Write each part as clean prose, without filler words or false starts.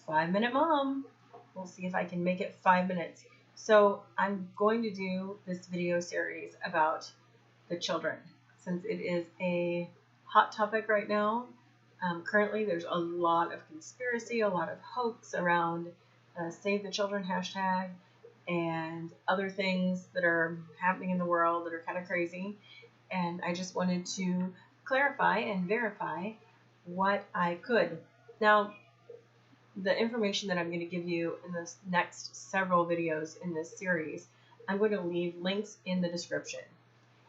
5-minute mom. We'll see if I can make it 5 minutes. So I'm going to do this video series about the children, since it is a hot topic right now. Currently, there's a lot of conspiracy, a lot of hoax around Save the Children hashtag and other things that are happening in the world that are kind of crazy. And I just wanted to clarify and verify what I could. Now, the information that I'm going to give you in this next several videos in this series, I'm going to leave links in the description.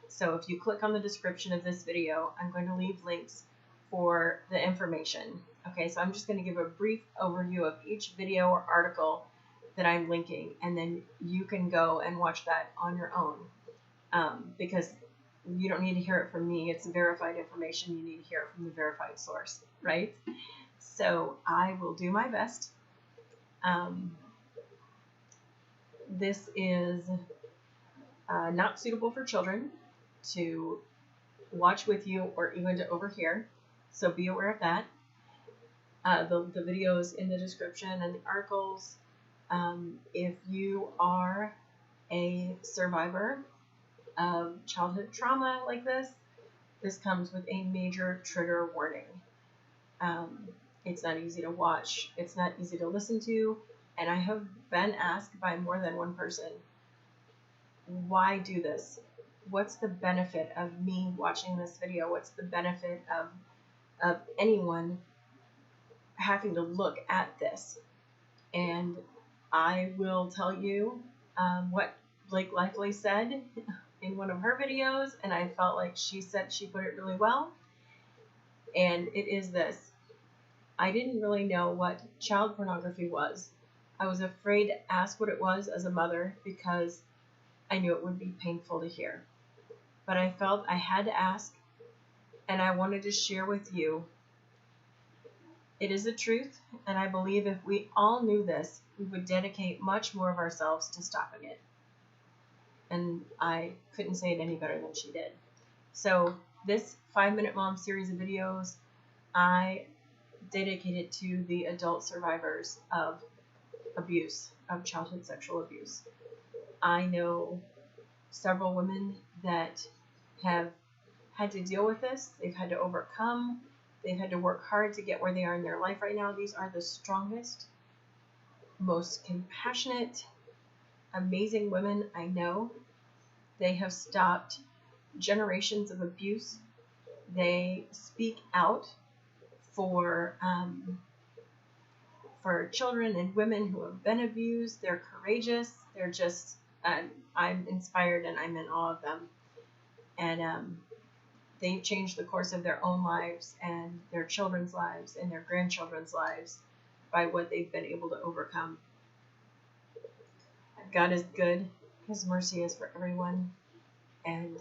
So if you click on the description of this video, I'm going to leave links for the information. Okay, so I'm just going to give a brief overview of each video or article that I'm linking, and then you can go and watch that on your own, because you don't need to hear it from me. It's verified information. You need to hear it from the verified source, right? So I will do my best. This is not suitable for children to watch with you or even to overhear, so be aware of that. The videos in the description and the articles, if you are a survivor of childhood trauma like this, this comes with a major trigger warning. It's not easy to watch, it's not easy to listen to, and I have been asked by more than one person, why do this? What's the benefit of me watching this video? What's the benefit of anyone having to look at this? And I will tell you what Blake Lively said in one of her videos, and I felt like she put it really well. And it is this: I didn't really know what child pornography was. I was afraid to ask what it was as a mother because I knew it would be painful to hear. But I felt I had to ask, and I wanted to share with you. It is the truth, and I believe if we all knew this, we would dedicate much more of ourselves to stopping it. And I couldn't say it any better than she did. So this 5-minute mom series of videos, I dedicated to the adult survivors of abuse, of childhood sexual abuse. I know several women that have had to deal with this. They've had to overcome. They've had to work hard to get where they are in their life right now. These are the strongest, most compassionate, amazing women I know. They have stopped generations of abuse. They speak out for children and women who have been abused. They're courageous. They're just, I'm inspired and I'm in awe of them. And they've changed the course of their own lives and their children's lives and their grandchildren's lives by what they've been able to overcome. God is good. His mercy is for everyone. And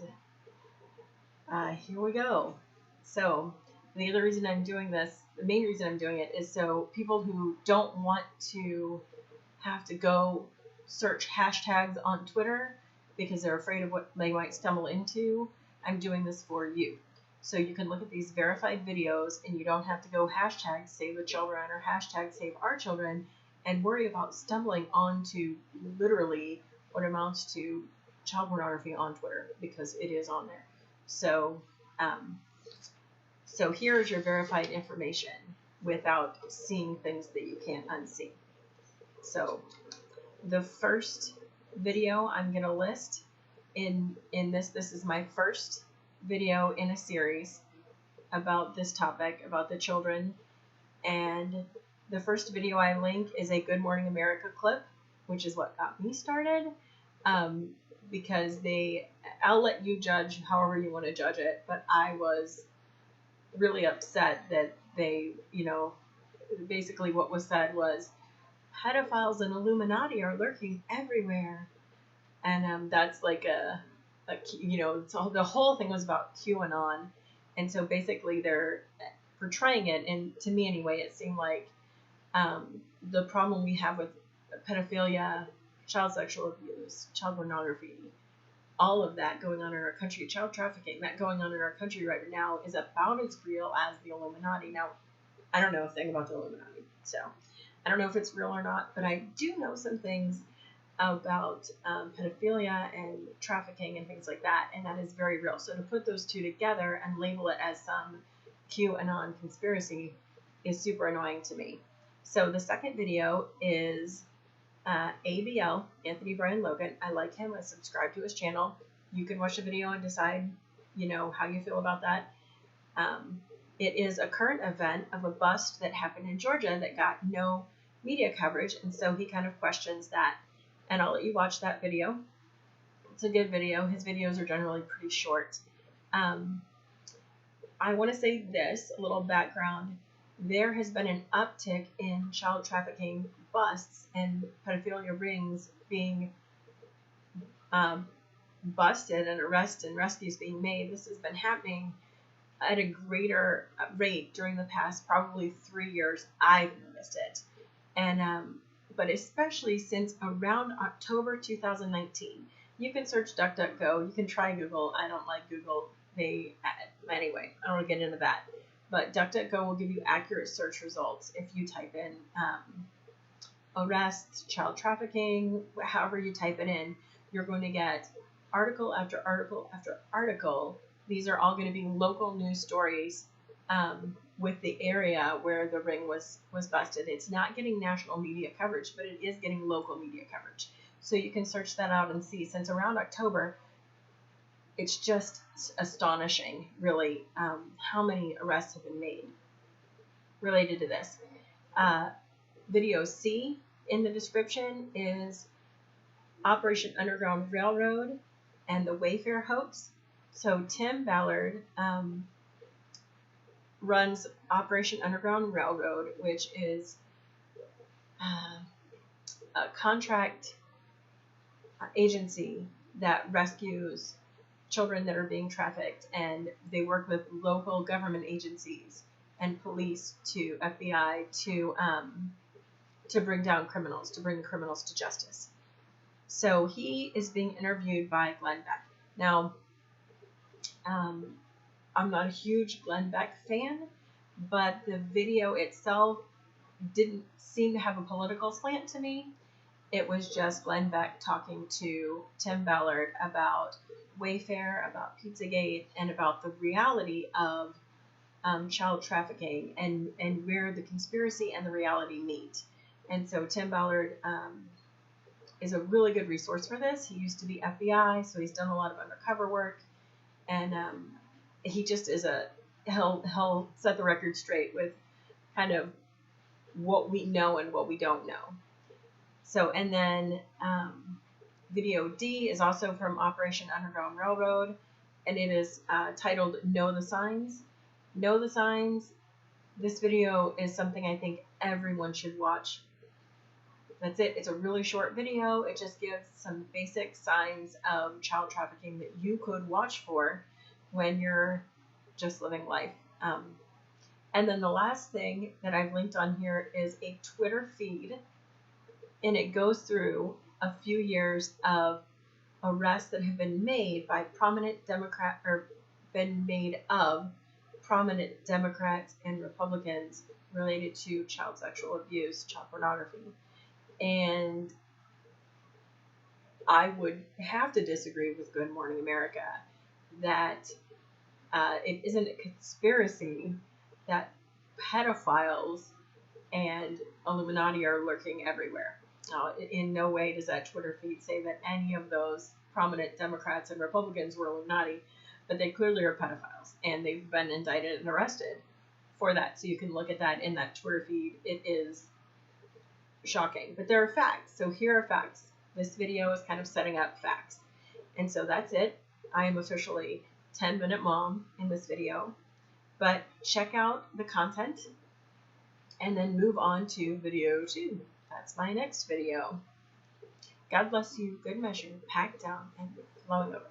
here we go. So the other reason I'm doing this, the main reason I'm doing it, is so people who don't want to have to go search hashtags on Twitter because they're afraid of what they might stumble into, I'm doing this for you. So you can look at these verified videos and you don't have to go hashtag save the children or hashtag save our children and worry about stumbling onto literally what amounts to child pornography on Twitter, because it is on there. So so here is your verified information without seeing things that you can't unsee. So the first video I'm going to list in this is my first video in a series about this topic, about the children. And the first video I link is a Good Morning America clip, which is what got me started, because I'll let you judge however you want to judge it, but I was really upset that they, basically what was said was, pedophiles and llluminati are lurking everywhere. And that's like so the whole thing was about QAnon. And so basically they're portraying it, and to me anyway, it seemed like the problem we have with pedophilia, child sexual abuse, child pornography, all of that going on in our country, child trafficking, that going on in our country right now is about as real as the Illuminati. Now, I don't know a thing about the Illuminati, so I don't know if it's real or not, but I do know some things about pedophilia and trafficking and things like that, and that is very real. So to put those two together and label it as some QAnon conspiracy is super annoying to me. So the second video is ABL, Anthony Brian Logan. I like him. I subscribe to his channel. You can watch the video and decide, you know, how you feel about that. It is a current event of a bust that happened in Georgia that got no media coverage, and so he kind of questions that. And I'll let you watch that video. It's a good video. His videos are generally pretty short. I want to say this, a little background. There has been an uptick in child trafficking busts and pedophilia rings being busted and arrests and rescues being made. This has been happening at a greater rate during the past probably 3 years. I've noticed it. And but especially since around October 2019. You can search DuckDuckGo. You can try Google. I don't like Google. Anyway, I don't want to get into that. But DuckDuckGo will give you accurate search results if you type in arrests, child trafficking, however you type it in. You're going to get article after article after article. These are all going to be local news stories with the area where the ring was busted. It's not getting national media coverage, but it is getting local media coverage. So you can search that out and see. Since around October, it's just astonishing, really, how many arrests have been made related to this. Video C in the description is Operation Underground Railroad and the Wayfair hoax. So Tim Ballard runs Operation Underground Railroad, which is a contract agency that rescues children that are being trafficked, and they work with local government agencies and police to FBI to bring down criminals, to bring criminals to justice. So he is being interviewed by Glenn Beck. Now, I'm not a huge Glenn Beck fan, but the video itself didn't seem to have a political slant to me. It was just Glenn Beck talking to Tim Ballard about Wayfair, about Pizzagate, and about the reality of child trafficking and where the conspiracy and the reality meet. And so Tim Ballard is a really good resource for this. He used to be FBI, so he's done a lot of undercover work, and he just is he'll set the record straight with kind of what we know and what we don't know. So, and then video D is also from Operation Underground Railroad, and it is titled Know the Signs. Know the Signs. This video is something I think everyone should watch. That's it. It's a really short video. It just gives some basic signs of child trafficking that you could watch for when you're just living life. And then the last thing that I've linked on here is a Twitter feed, and it goes through a few years of arrests that have been made by prominent Democrat, or been made of prominent Democrats and Republicans related to child sexual abuse, child pornography. And I would have to disagree with Good Morning America that it isn't a conspiracy that pedophiles and llluminati are lurking everywhere. In no way does that Twitter feed say that any of those prominent Democrats and Republicans were Illuminati, but they clearly are pedophiles, and they've been indicted and arrested for that. So you can look at that in that Twitter feed. It is shocking, but there are facts. So here are facts. This video is kind of setting up facts. And so that's it. I am officially 10-minute mom in this video, but check out the content and then move on to video 2. That's my next video. God bless you. Good measure, packed down and flowing over.